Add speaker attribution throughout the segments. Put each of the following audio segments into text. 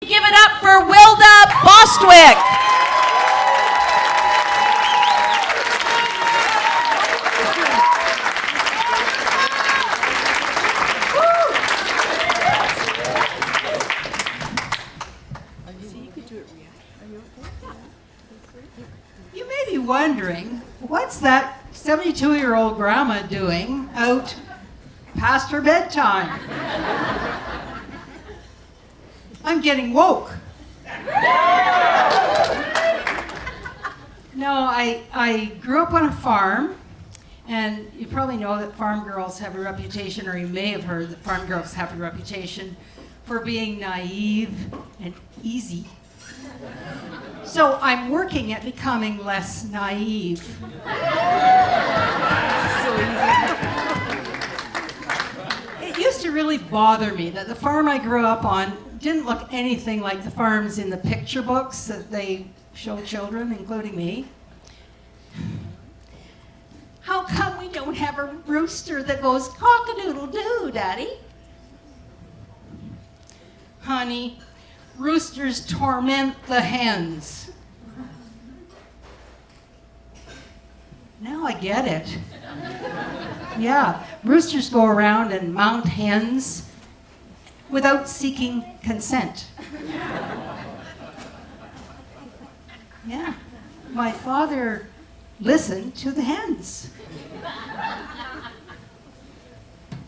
Speaker 1: Give it up for Wilda Bostwick.
Speaker 2: You may be wondering, what's that 72-year-old grandma doing out past her bedtime? I'm getting woke. No, I grew up on a farm, and you probably know that farm girls have a reputation, or you may have heard that farm girls have a reputation for being naive and easy. So I'm working at becoming less naive. It used to really bother me that the farm I grew up on didn't look anything like the farms in the picture books that they show children, including me. How come we don't have a rooster that goes cock-a-doodle-doo, Daddy? Honey, roosters torment the hens. Now I get it. Yeah, roosters go around and mount hens without seeking consent. Yeah, my father listened to the hens.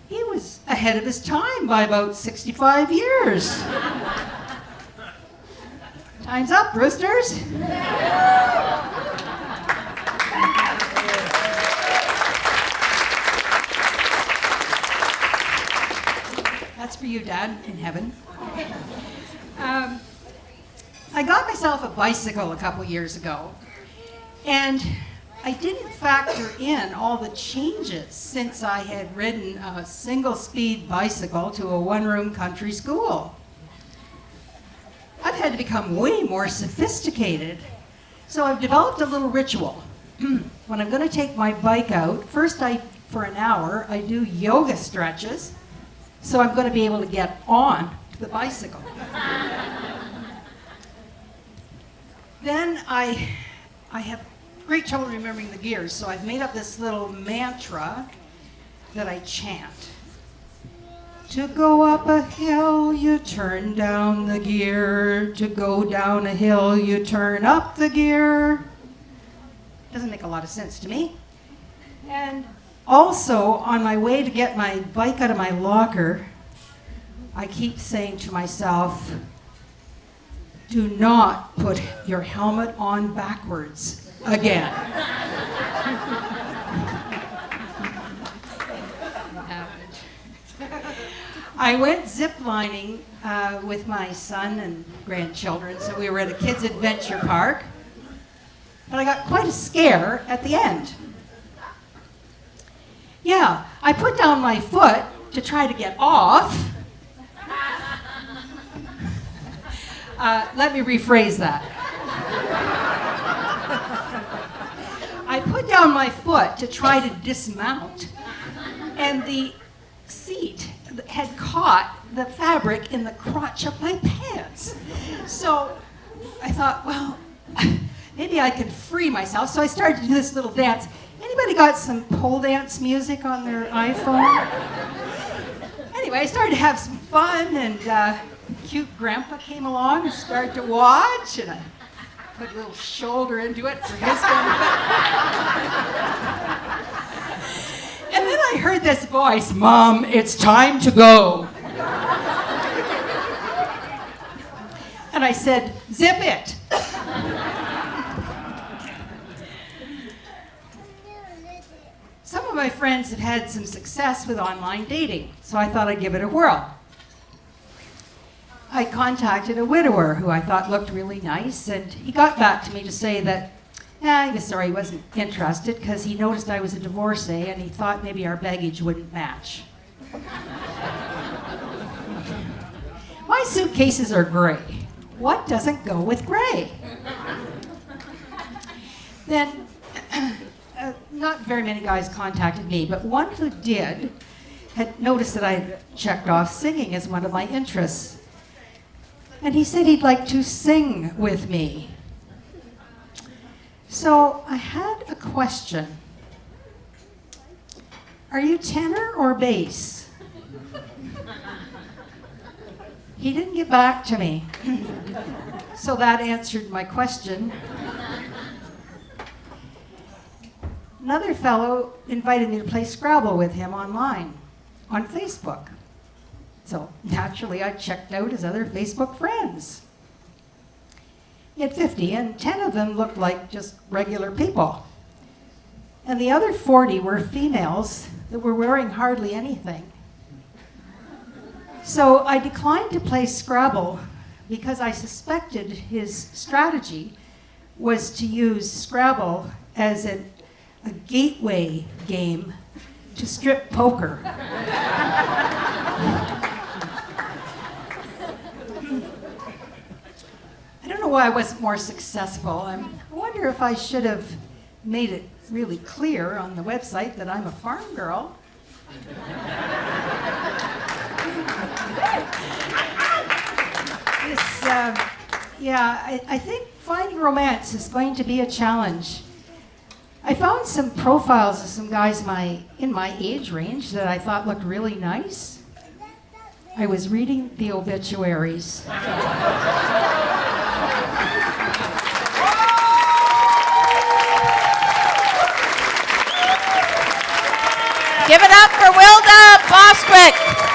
Speaker 2: He was ahead of his time by about 65 years. Time's up, roosters. That's for you, Dad, in heaven. I got myself a bicycle a couple years ago, and I didn't factor in all the changes since I had ridden a single-speed bicycle to a one-room country school. I've had to become way more sophisticated, so I've developed a little ritual. When I'm going to take my bike out, first for an hour, I do yoga stretches, so I'm going to be able to get on the bicycle. Then I have great trouble remembering the gears, so I've made up this little mantra that I chant. To go up a hill, you turn down the gear. To go down a hill, you turn up the gear. Doesn't make a lot of sense to me. And also, on my way to get my bike out of my locker, I keep saying to myself, do not put your helmet on backwards again. I went ziplining with my son and grandchildren, so we were at a kids' adventure park, but I got quite a scare at the end. Yeah, I put down my foot to try to get off. Let me rephrase that. I put down my foot to try to dismount, and the seat had caught the fabric in the crotch of my pants. So I thought, well, maybe I could free myself. So I started to do this little dance. Anybody got some pole dance music on their iPhone? Anyway, I started to have some fun, and cute grandpa came along and started to watch, and I put a little shoulder into it for his benefit. And then I heard this voice, Mom, it's time to go. And I said, zip it. Some of my friends have had some success with online dating, so I thought I'd give it a whirl. I contacted a widower who I thought looked really nice, and he got back to me to say that he was sorry he wasn't interested because he noticed I was a divorcee and he thought maybe our baggage wouldn't match. My suitcases are gray. What doesn't go with gray? Then, not very many guys contacted me, but one who did had noticed that I checked off singing as one of my interests. And he said he'd like to sing with me. So I had a question. Are you tenor or bass? He didn't get back to me. So that answered my question. Another fellow invited me to play Scrabble with him online on Facebook. So naturally, I checked out his other Facebook friends. He had 50, and 10 of them looked like just regular people. And the other 40 were females that were wearing hardly anything. So I declined to play Scrabble because I suspected his strategy was to use Scrabble as a gateway game to strip poker. I don't know why I wasn't more successful. I wonder if I should have made it really clear on the website that I'm a farm girl. I think finding romance is going to be a challenge. I found some profiles of some guys in my age range that I thought looked really nice. I was reading the obituaries.
Speaker 1: Give it up for Wilda, Bostwick.